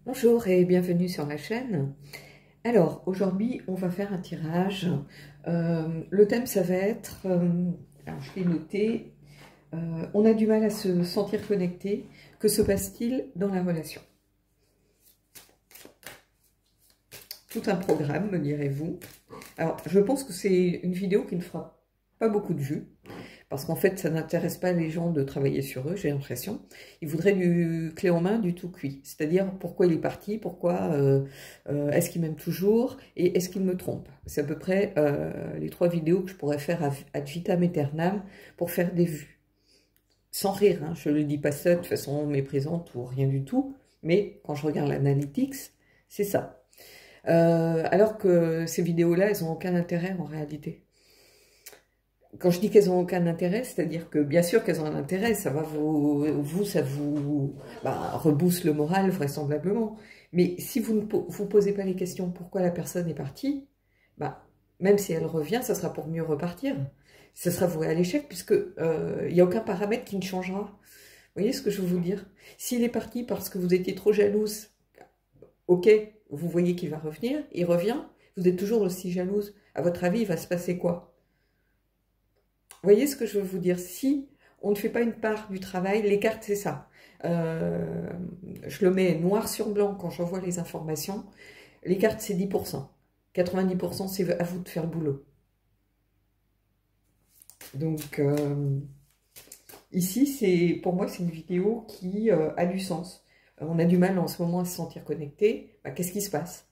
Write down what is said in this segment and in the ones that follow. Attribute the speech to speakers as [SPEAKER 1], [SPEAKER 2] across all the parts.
[SPEAKER 1] Bonjour et bienvenue sur ma chaîne. Alors aujourd'hui on va faire un tirage. Le thème ça va être, alors je l'ai noté, on a du mal à se sentir connecté. Que se passe-t-il dans la relation? Tout un programme, me direz-vous. Alors je pense que c'est une vidéo qui ne fera pas beaucoup de vues. Parce qu'en fait, ça n'intéresse pas les gens de travailler sur eux, j'ai l'impression. Ils voudraient du clé en main, du tout cuit. C'est-à-dire, pourquoi il est parti, pourquoi est-ce qu'il m'aime toujours, et est-ce qu'il me trompe. C'est à peu près les 3 vidéos que je pourrais faire ad vitam aeternam pour faire des vues. Sans rire, hein, je ne le dis pas ça de façon méprisante ou rien du tout, mais quand je regarde l'analytics, c'est ça. Alors que ces vidéos-là, elles n'ont aucun intérêt en réalité. Quand je dis qu'elles n'ont aucun intérêt, c'est-à-dire que bien sûr qu'elles ont un intérêt, ça va ça vous rebooste le moral vraisemblablement. Mais si vous ne vous posez pas les questions pourquoi la personne est partie, même si elle revient, ça sera pour mieux repartir. Ça sera voué à l'échec puisque il n'y a aucun paramètre qui ne changera. Vous voyez ce que je veux vous dire? S'il est parti parce que vous étiez trop jalouse, ok, vous voyez qu'il va revenir, il revient, vous êtes toujours aussi jalouse. À votre avis, il va se passer quoi? Vous voyez ce que je veux vous dire? Si on ne fait pas une part du travail, les cartes, c'est ça. Je le mets noir sur blanc quand j'envoie les informations. Les cartes, c'est 10%. 90%, c'est à vous de faire le boulot. Donc, ici, pour moi, c'est une vidéo qui a du sens. On a du mal en ce moment à se sentir connecté. Qu'est-ce qui se passe?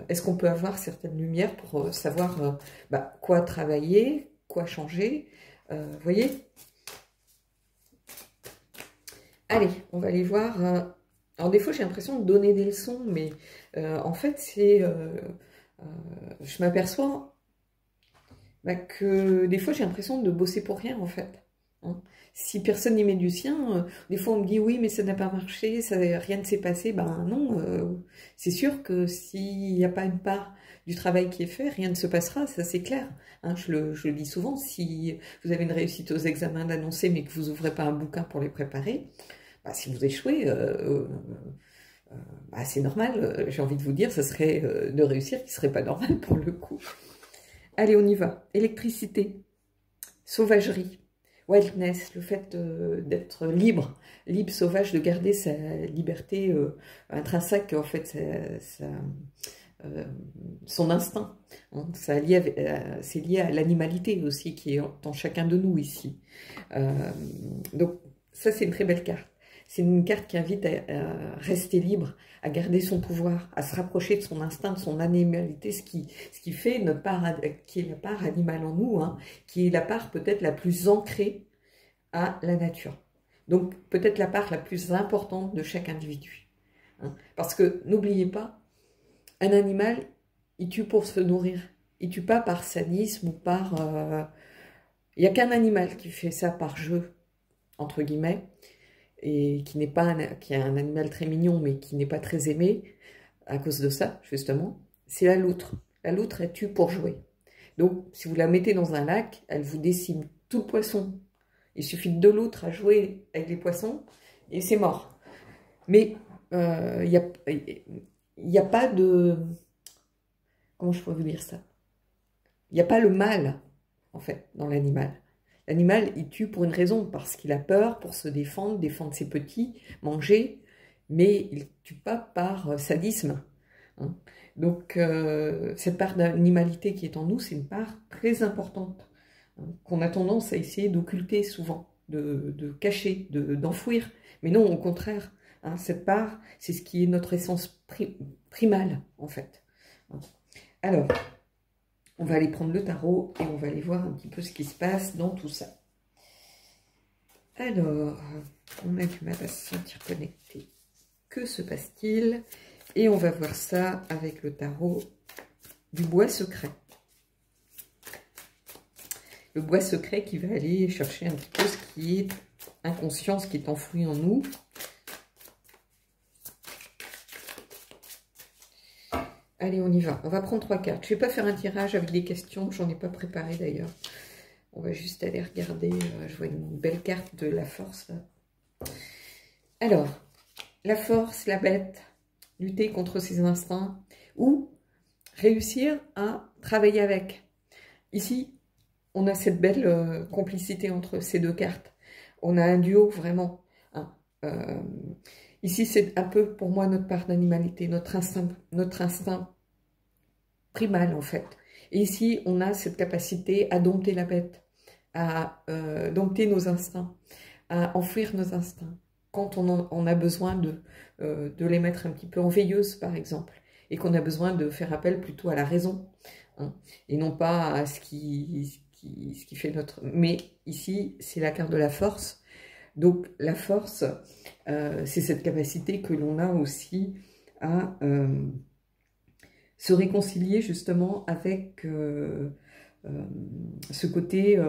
[SPEAKER 1] Est-ce qu'on peut avoir certaines lumières pour savoir quoi travailler, quoi changer, vous voyez? Allez, on va aller voir. Alors des fois, j'ai l'impression de donner des leçons, mais en fait, je m'aperçois que des fois, j'ai l'impression de bosser pour rien, en fait. Hein. Si personne n'y met du sien, des fois, on me dit oui, mais ça n'a pas marché, rien ne s'est passé. Ben non, c'est sûr que s'il n'y a pas une part du travail qui est fait, rien ne se passera, ça c'est clair. Hein, je le dis souvent, si vous avez une réussite aux examens d'annoncer, mais que vous n'ouvrez pas un bouquin pour les préparer, si vous échouez, c'est normal, j'ai envie de vous dire, ça serait de réussir qui ne serait pas normal pour le coup. Allez, on y va. Électricité, sauvagerie, wildness, le fait d'être libre, sauvage, de garder sa liberté intrinsèque, en fait, son instinct. Hein, c'est lié à l'animalité aussi qui est en chacun de nous ici. Donc ça, c'est une très belle carte. C'est une carte qui invite à rester libre, à garder son pouvoir, à se rapprocher de son instinct, de son animalité, ce qui fait notre part, qui est la part animale en nous, hein, qui est la part peut-être la plus ancrée à la nature. Donc peut-être la part la plus importante de chaque individu. Hein. Parce que n'oubliez pas, un animal, il tue pour se nourrir. Il tue pas par sadisme ou par... Il n'y a qu'un animal qui fait ça par jeu, entre guillemets, et qui est un animal très mignon, mais qui n'est pas très aimé à cause de ça, justement, c'est la loutre. La loutre, elle tue pour jouer. Donc, si vous la mettez dans un lac, elle vous décime tout le poisson. Il suffit de 2 loutres à jouer avec les poissons, et c'est mort. Mais il n'y a pas de... Comment je pourrais vous dire ça? Il n'y a pas le mal, en fait, dans l'animal. L'animal, il tue pour une raison, parce qu'il a peur, pour se défendre, défendre ses petits, manger, mais il ne tue pas par sadisme. Hein. Donc, cette part d'animalité qui est en nous, c'est une part très importante, hein, qu'on a tendance à essayer d'occulter souvent, de cacher, d'enfouir. Mais non, au contraire, hein, cette part, c'est ce qui est notre essence primale, en fait. Alors, on va aller prendre le tarot et on va aller voir un petit peu ce qui se passe dans tout ça. Alors, on a du mal à se sentir connecté. Que se passe-t-il? Et on va voir ça avec le tarot du bois secret. Le bois secret qui va aller chercher un petit peu ce qui est inconscient, ce qui est enfoui en nous. Allez, on y va. On va prendre 3 cartes. Je ne vais pas faire un tirage avec des questions. J'en ai pas préparé d'ailleurs. On va juste aller regarder. Je vois une belle carte de la force. Là. Alors, la force, la bête, lutter contre ses instincts ou réussir à travailler avec. Ici, on a cette belle complicité entre ces deux cartes. On a un duo vraiment. Hein. Ici, c'est un peu pour moi notre part d'animalité, notre instinct primal en fait. Et ici, on a cette capacité à dompter la bête, à dompter nos instincts, à enfouir nos instincts. Quand on a besoin de les mettre un petit peu en veilleuse, par exemple, et qu'on a besoin de faire appel plutôt à la raison, hein, et non pas à ce qui fait notre... Mais ici, c'est la carte de la force. Donc, la force, c'est cette capacité que l'on a aussi à se réconcilier justement avec ce côté...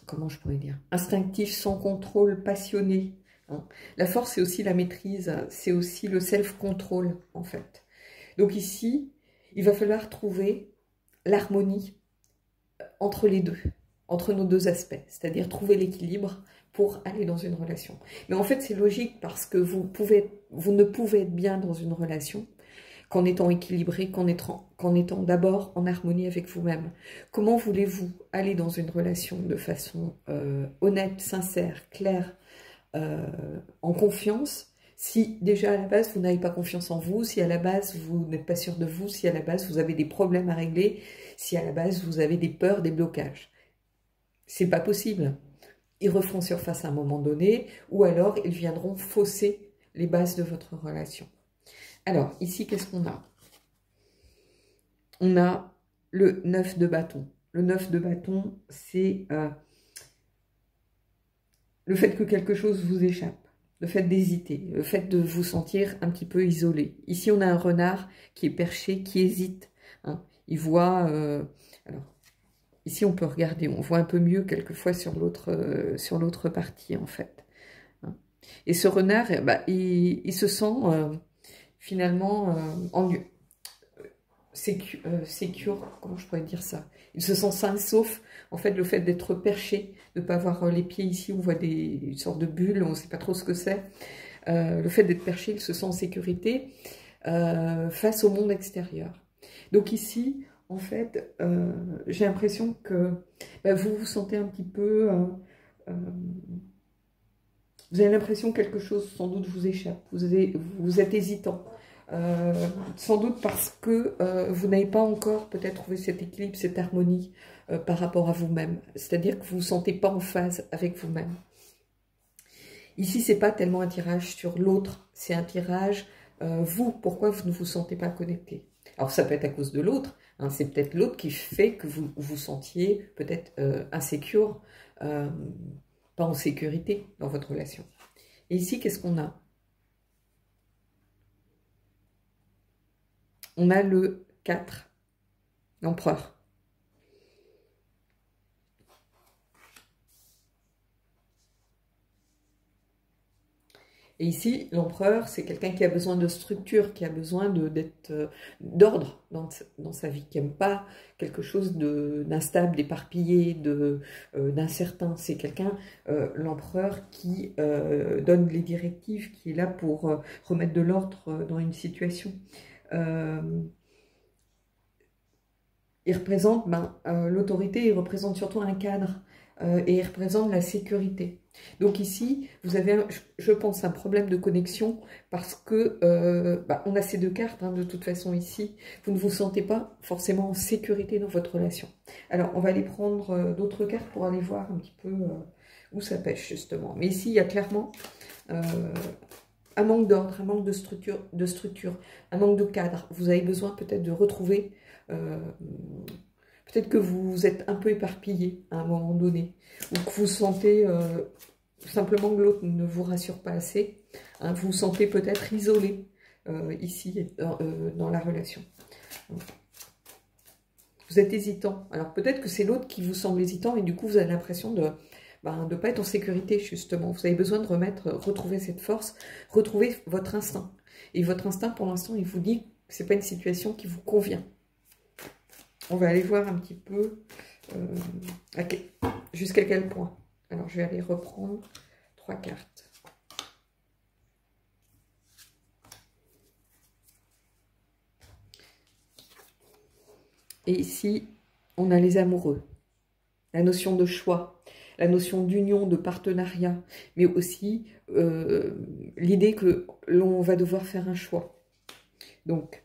[SPEAKER 1] comment je pourrais dire, instinctif, sans contrôle, passionné. Hein. La force, c'est aussi la maîtrise, c'est aussi le self-control, en fait. Donc ici, il va falloir trouver l'harmonie entre les deux, entre nos deux aspects, c'est-à-dire trouver l'équilibre pour aller dans une relation. Mais en fait, c'est logique parce que vous ne pouvez être bien dans une relation qu'en étant équilibré, qu'en étant d'abord en harmonie avec vous-même. Comment voulez-vous aller dans une relation de façon honnête, sincère, claire, en confiance, si déjà à la base vous n'avez pas confiance en vous, si à la base vous n'êtes pas sûr de vous, si à la base vous avez des problèmes à régler, si à la base vous avez des peurs, des blocages. C'est pas possible. Ils referont surface à un moment donné, ou alors ils viendront fausser les bases de votre relation. Alors, ici, qu'est-ce qu'on a? On a le 9 de bâton. Le 9 de bâton, c'est le fait que quelque chose vous échappe, le fait d'hésiter, le fait de vous sentir un petit peu isolé. Ici, on a un renard qui est perché, qui hésite. Hein. Il voit... alors, ici, on peut regarder, on voit un peu mieux quelquefois sur l'autre partie, en fait. Hein. Et ce renard, bah, il se sent... finalement, sécure, comment je pourrais dire ça? Il se sent sain, sauf en fait le fait d'être perché, de ne pas avoir les pieds ici, on voit une sorte de bulle, on ne sait pas trop ce que c'est. Le fait d'être perché, il se sent en sécurité face au monde extérieur. Donc ici, en fait, j'ai l'impression que bah, vous vous sentez un petit peu... vous avez l'impression que quelque chose sans doute vous échappe, vous êtes hésitant. Sans doute parce que vous n'avez pas encore peut-être trouvé cet équilibre, cette harmonie par rapport à vous-même. C'est-à-dire que vous ne vous sentez pas en phase avec vous-même. Ici, ce n'est pas tellement un tirage sur l'autre, c'est un tirage, vous, pourquoi vous ne vous sentez pas connecté. Alors ça peut être à cause de l'autre, hein, c'est peut-être l'autre qui fait que vous vous sentiez peut-être insécure, pas en sécurité dans votre relation. Et ici, qu'est-ce qu'on a? On a le 4, l'empereur. Et ici, l'empereur, c'est quelqu'un qui a besoin de structure, qui a besoin d'ordre dans sa vie, qui n'aime pas quelque chose d'instable, d'éparpillé, d'incertain. C'est quelqu'un, l'empereur, qui donne les directives, qui est là pour remettre de l'ordre dans une situation. Il représente l'autorité, il représente surtout un cadre et il représente la sécurité. Donc ici, vous avez, je pense, un problème de connexion parce que on a ces deux cartes, hein, de toute façon ici, vous ne vous sentez pas forcément en sécurité dans votre relation. Alors, on va aller prendre d'autres cartes pour aller voir un petit peu où ça pêche justement. Mais ici, il y a clairement un manque d'ordre, un manque de structure, un manque de cadre. Vous avez besoin peut-être de retrouver... peut-être que vous êtes un peu éparpillé à un moment donné, ou que vous sentez simplement que l'autre ne vous rassure pas assez, hein, vous vous sentez peut-être isolé ici dans la relation. Vous êtes hésitant, alors peut-être que c'est l'autre qui vous semble hésitant et du coup vous avez l'impression de ne pas être en sécurité justement. Vous avez besoin de retrouver cette force, retrouver votre instinct. Et votre instinct pour l'instant il vous dit que ce n'est pas une situation qui vous convient. On va aller voir un petit peu jusqu'à quel point. Alors, je vais aller reprendre 3 cartes. Et ici, on a les amoureux. La notion de choix, la notion d'union, de partenariat, mais aussi l'idée que l'on va devoir faire un choix. Donc,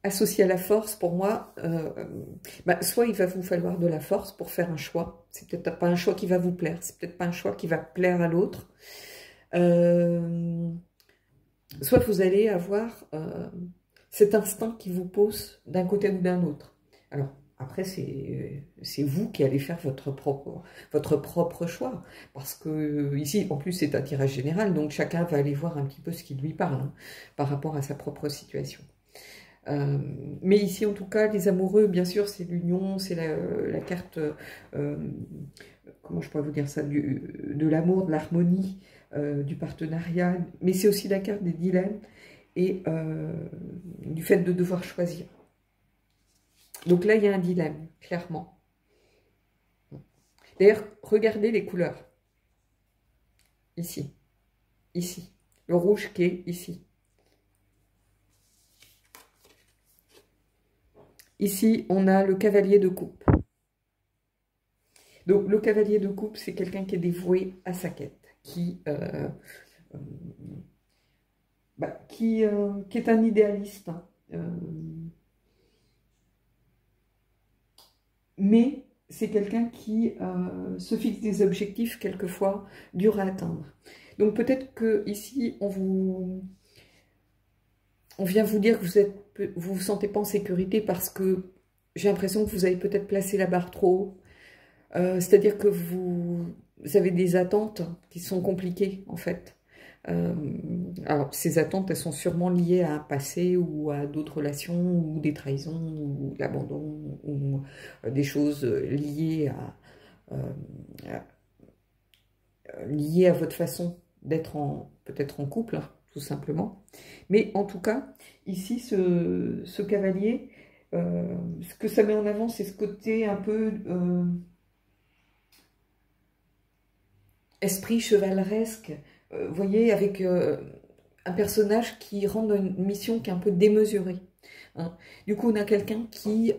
[SPEAKER 1] associé à la force, pour moi, soit il va vous falloir de la force pour faire un choix. C'est peut-être pas un choix qui va vous plaire, c'est peut-être pas un choix qui va plaire à l'autre. Soit vous allez avoir cet instinct qui vous pousse d'un côté ou d'un autre. Alors, après, c'est vous qui allez faire votre propre choix. Parce que ici, en plus, c'est un tirage général, donc chacun va aller voir un petit peu ce qui lui parle hein, par rapport à sa propre situation. Mais ici, en tout cas, les amoureux, bien sûr, c'est l'union, c'est la carte, comment je pourrais vous dire ça, de l'amour, de l'harmonie, du partenariat, mais c'est aussi la carte des dilemmes et du fait de devoir choisir. Donc là, il y a un dilemme, clairement. D'ailleurs, regardez les couleurs. Ici, ici, le rouge qui est ici. Ici, on a le cavalier de coupe. Donc, le cavalier de coupe, c'est quelqu'un qui est dévoué à sa quête, qui est un idéaliste. Hein, mais c'est quelqu'un qui se fixe des objectifs, quelquefois, durs à atteindre. Donc, peut-être que ici, on vient vous dire que vous vous sentez pas en sécurité parce que j'ai l'impression que vous avez peut-être placé la barre trop haut. C'est-à-dire que vous avez des attentes qui sont compliquées, en fait. Alors, ces attentes, elles sont sûrement liées à un passé ou à d'autres relations, ou des trahisons, ou l'abandon, ou des choses liées liées à votre façon d'être peut-être en couple, hein, tout simplement. Mais en tout cas, ici, ce cavalier, ce que ça met en avant, c'est ce côté un peu esprit chevaleresque, vous voyez, avec un personnage qui rend une mission qui est un peu démesurée. Hein. Du coup, on a quelqu'un qui...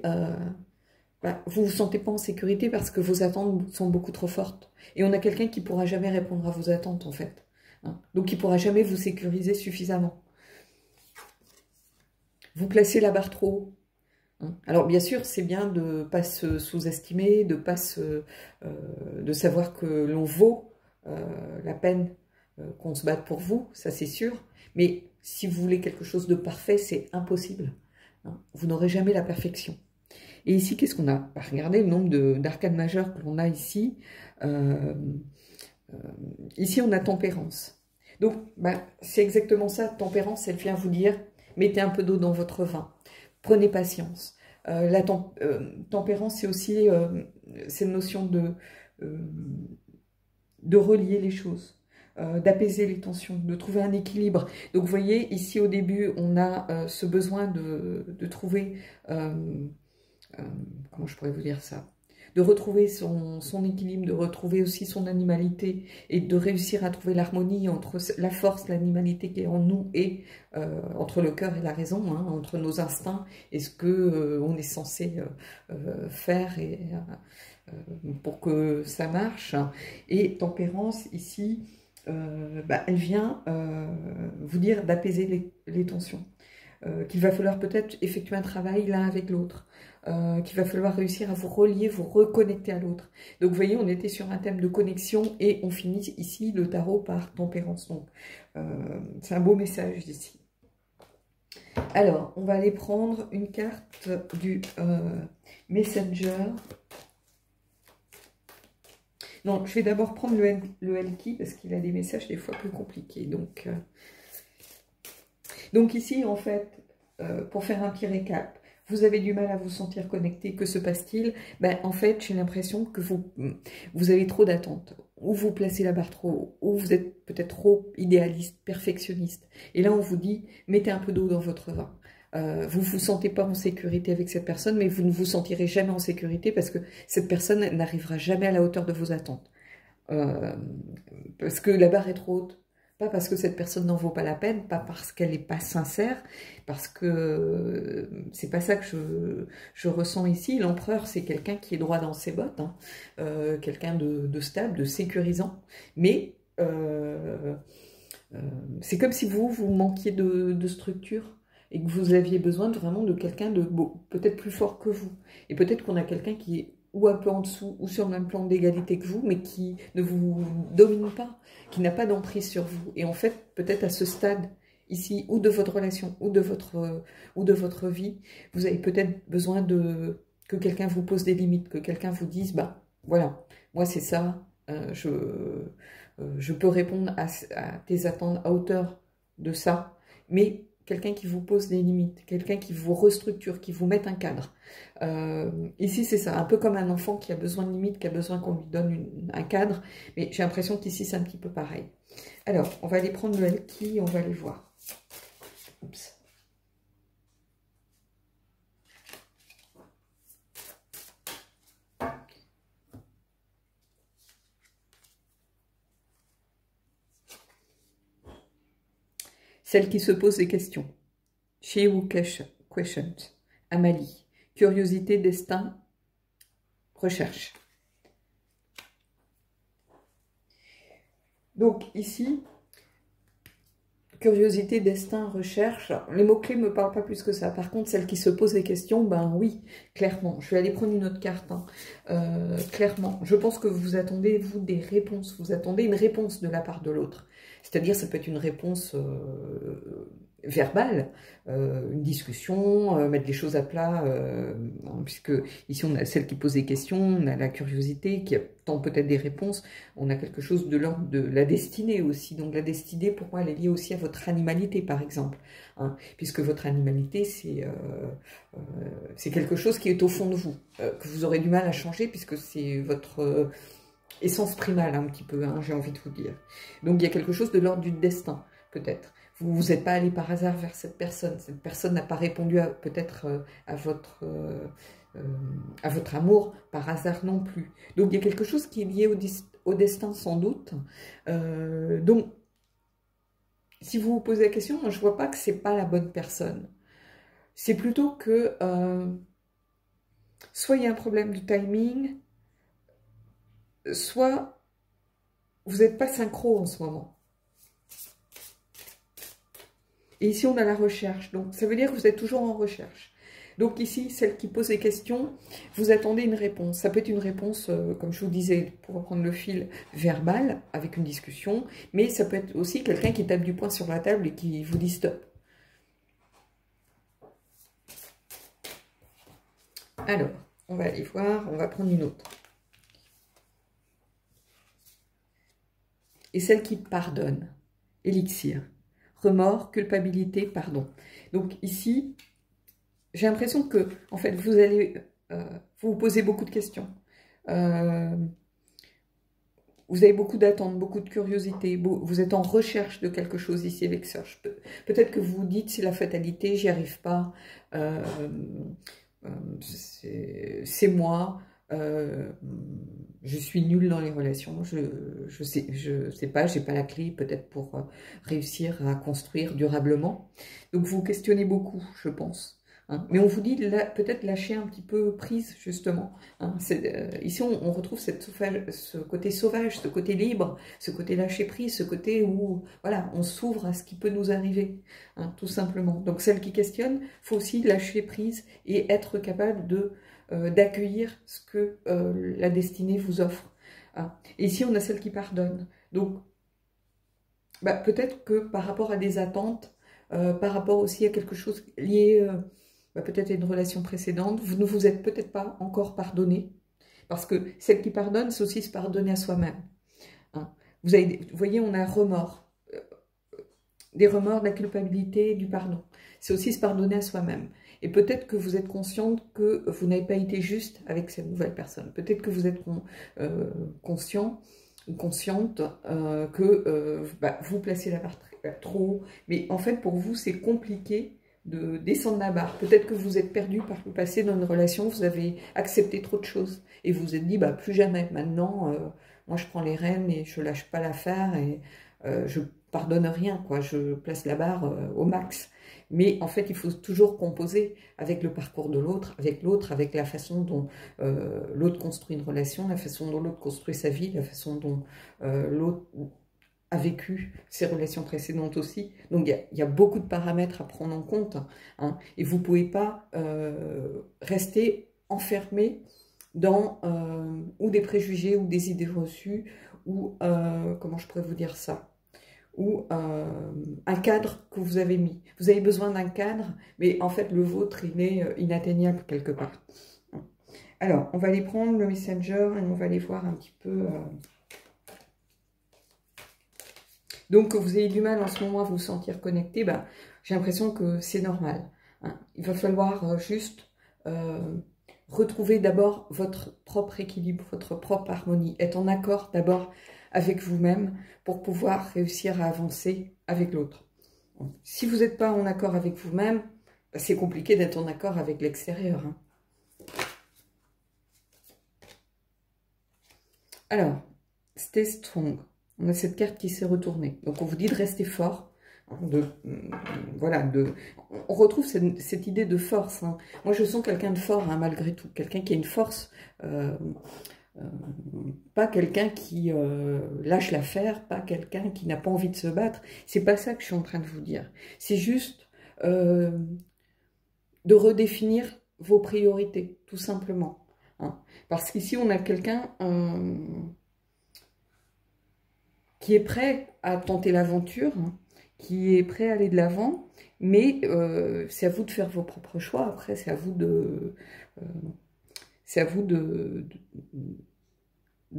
[SPEAKER 1] vous ne vous sentez pas en sécurité parce que vos attentes sont beaucoup trop fortes. Et on a quelqu'un qui ne pourra jamais répondre à vos attentes, en fait. Hein. Donc, il ne pourra jamais vous sécuriser suffisamment. Vous placez la barre trop haut. Hein. Alors, bien sûr, c'est bien de ne pas se sous-estimer, de savoir que l'on vaut la peine qu'on se batte pour vous, ça c'est sûr. Mais si vous voulez quelque chose de parfait, c'est impossible. Hein. Vous n'aurez jamais la perfection. Et ici, qu'est-ce qu'on a? Regardez le nombre d'arcades majeures que l'on a ici. Ici, on a tempérance. Donc, c'est exactement ça. Tempérance, elle vient vous dire, mettez un peu d'eau dans votre vin. Prenez patience. La tempérance, c'est aussi cette notion de relier les choses, d'apaiser les tensions, de trouver un équilibre. Donc, vous voyez, ici, au début, on a ce besoin de trouver... comment je pourrais vous dire ça, de retrouver son équilibre, de retrouver aussi son animalité et de réussir à trouver l'harmonie entre la force, l'animalité qui est en nous et entre le cœur et la raison, hein, entre nos instincts et ce que on est censé faire pour que ça marche. Et tempérance ici, elle vient vous dire d'apaiser les tensions. Qu'il va falloir peut-être effectuer un travail l'un avec l'autre, qu'il va falloir réussir à vous relier, vous reconnecter à l'autre. Donc vous voyez, on était sur un thème de connexion et on finit ici le tarot par tempérance. Donc c'est un beau message ici. Alors, on va aller prendre une carte du Messenger. Non, je vais d'abord prendre le Elki parce qu'il a des messages des fois plus compliqués. Donc ici, en fait, pour faire un petit récap, vous avez du mal à vous sentir connecté, que se passe-t-il? En fait, j'ai l'impression que vous avez trop d'attentes, ou vous placez la barre trop haut, ou vous êtes peut-être trop idéaliste, perfectionniste. Et là, on vous dit, mettez un peu d'eau dans votre vin. Vous ne vous sentez pas en sécurité avec cette personne, mais vous ne vous sentirez jamais en sécurité parce que cette personne n'arrivera jamais à la hauteur de vos attentes. Parce que la barre est trop haute. Pas parce que cette personne n'en vaut pas la peine, pas parce qu'elle n'est pas sincère, parce que c'est pas ça que je ressens ici. L'empereur, c'est quelqu'un qui est droit dans ses bottes, hein, quelqu'un de stable, de sécurisant, mais c'est comme si vous manquiez de structure et que vous aviez besoin vraiment de quelqu'un de peut-être plus fort que vous. Et peut-être qu'on a quelqu'un qui est ou un peu en dessous, ou sur le même plan d'égalité que vous, mais qui ne vous domine pas, qui n'a pas d'emprise sur vous. Et en fait, peut-être à ce stade, ici, ou de votre relation, ou de votre vie, vous avez peut-être besoin que quelqu'un vous pose des limites, que quelqu'un vous dise, bah, voilà, moi c'est ça, je peux répondre à tes attentes à hauteur de ça, mais quelqu'un qui vous pose des limites, quelqu'un qui vous restructure, qui vous mette un cadre. Ici, c'est ça, un peu comme un enfant qui a besoin de limites, qui a besoin qu'on lui donne un cadre, mais j'ai l'impression qu'ici, c'est un petit peu pareil. Alors, on va aller prendre le Elki, on va aller voir. Oups. Celle qui se pose des questions. She who questions. Amalie. Curiosité, destin, recherche. Donc ici, curiosité, destin, recherche. Les mots-clés ne me parlent pas plus que ça. Par contre, celle qui se pose des questions, ben oui, clairement. Je vais aller prendre une autre carte. Hein. Clairement, je pense que vous attendez, vous, des réponses. Vous attendez une réponse de la part de l'autre. C'est-à-dire, ça peut être une réponse verbale, une discussion, mettre les choses à plat, puisque ici on a celle qui pose des questions, on a la curiosité qui attend peut-être des réponses, on a quelque chose de l'ordre de la destinée aussi. Donc la destinée, pour moi, elle est liée aussi à votre animalité, par exemple, hein, puisque votre animalité, c'est quelque chose qui est au fond de vous, que vous aurez du mal à changer, puisque c'est votre essence primale, un petit peu, hein, j'ai envie de vous dire. Donc il y a quelque chose de l'ordre du destin, peut-être. Vous n'êtes pas allé par hasard vers cette personne n'a pas répondu peut-être à votre amour par hasard non plus. Donc il y a quelque chose qui est lié au destin sans doute. Donc si vous vous posez la question, moi je vois pas que c'est pas la bonne personne. C'est plutôt que soit il y a un problème de timing, soit vous n'êtes pas synchro en ce moment. Et ici, on a la recherche. Donc, ça veut dire que vous êtes toujours en recherche. Donc ici, celle qui pose des questions, vous attendez une réponse. Ça peut être une réponse, comme je vous disais, pour reprendre le fil, verbal, avec une discussion. Mais ça peut être aussi quelqu'un qui tape du poing sur la table et qui vous dit stop. Alors, on va aller voir, on va prendre une autre. Et celle qui pardonne. Élixir. Remords, culpabilité, pardon. Donc ici, j'ai l'impression que, en fait, vous allez vous poser beaucoup de questions. Vous avez beaucoup d'attentes, beaucoup de curiosité. Vous êtes en recherche de quelque chose ici avec ça. Peut-être que vous vous dites, c'est la fatalité, j'y arrive pas. C'est moi. Je suis nulle dans les relations, je sais pas, j'ai pas la clé peut-être pour réussir à construire durablement. Donc vous questionnez beaucoup, je pense. Hein. Mais on vous dit peut-être lâcher un petit peu prise, justement. Hein. Ici, on retrouve ce côté sauvage, ce côté libre, ce côté lâcher prise, ce côté où voilà, on s'ouvre à ce qui peut nous arriver, hein, tout simplement. Donc celle qui questionne, faut aussi lâcher prise et être capable d'accueillir ce que la destinée vous offre. Hein. Et ici, on a celle qui pardonne. Donc, bah, peut-être que par rapport à des attentes, par rapport aussi à quelque chose lié peut-être à une relation précédente, vous ne vous êtes peut-être pas encore pardonné. Parce que celle qui pardonne, c'est aussi se pardonner à soi-même. Hein. Vous voyez, on a remords. Des remords, de la culpabilité, du pardon. C'est aussi se pardonner à soi-même. Et peut-être que vous êtes consciente que vous n'avez pas été juste avec cette nouvelle personne. Peut-être que vous êtes conscient ou consciente que vous placez la barre trop haut. Mais en fait, pour vous, c'est compliqué de descendre la barre. Peut-être que vous êtes perdu par le passé dans une relation, vous avez accepté trop de choses. Et vous vous êtes dit, plus jamais. Maintenant, moi, je prends les rênes et je lâche pas l'affaire et je pardonne rien, quoi. Je place la barre au max. Mais en fait, il faut toujours composer avec le parcours de l'autre, avec la façon dont l'autre construit une relation, la façon dont l'autre construit sa vie, la façon dont l'autre a vécu ses relations précédentes aussi. Donc, il y a beaucoup de paramètres à prendre en compte. Hein, et vous ne pouvez pas rester enfermé dans ou des préjugés ou des idées reçues ou, comment je pourrais vous dire ça, ou un cadre que vous avez mis. Vous avez besoin d'un cadre, mais en fait, le vôtre, il est inatteignable quelque part. Alors, on va aller prendre le Messenger et on va aller voir un petit peu... Donc, que vous ayez du mal en ce moment à vous sentir connecté, ben, j'ai l'impression que c'est normal. Hein. Il va falloir juste retrouver d'abord votre propre équilibre, votre propre harmonie, être en accord d'abord avec vous-même pour pouvoir réussir à avancer avec l'autre. Si vous n'êtes pas en accord avec vous-même, ben, c'est compliqué d'être en accord avec l'extérieur. Hein. Alors, stay strong. On a cette carte qui s'est retournée. Donc, on vous dit de rester fort. Voilà, on retrouve cette idée de force. Hein. Moi, je sens quelqu'un de fort, hein, malgré tout. Quelqu'un qui a une force. Pas quelqu'un qui lâche l'affaire, pas quelqu'un qui n'a pas envie de se battre. C'est pas ça que je suis en train de vous dire. C'est juste de redéfinir vos priorités, tout simplement. Hein. Parce qu'ici, on a quelqu'un... qui est prêt à tenter l'aventure, hein, qui est prêt à aller de l'avant, mais c'est à vous de faire vos propres choix. Après, c'est à vous de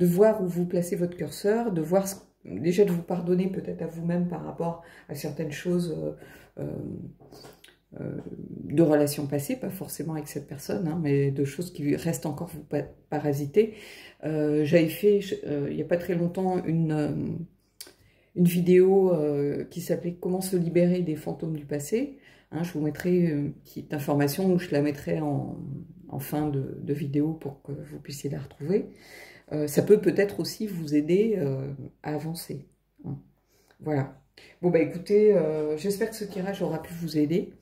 [SPEAKER 1] voir où vous placez votre curseur, de voir déjà de vous pardonner peut-être à vous-même par rapport à certaines choses de relations passées, pas forcément avec cette personne, hein, mais de choses qui restent encore vous parasiter. J'avais fait, il n'y a pas très longtemps, une vidéo qui s'appelait « Comment se libérer des fantômes du passé ». Hein, je vous mettrai une petite information où je la mettrai en fin de vidéo pour que vous puissiez la retrouver. Ça peut peut-être aussi vous aider à avancer. Hein. Voilà. Bon, bah écoutez, j'espère que ce tirage aura pu vous aider.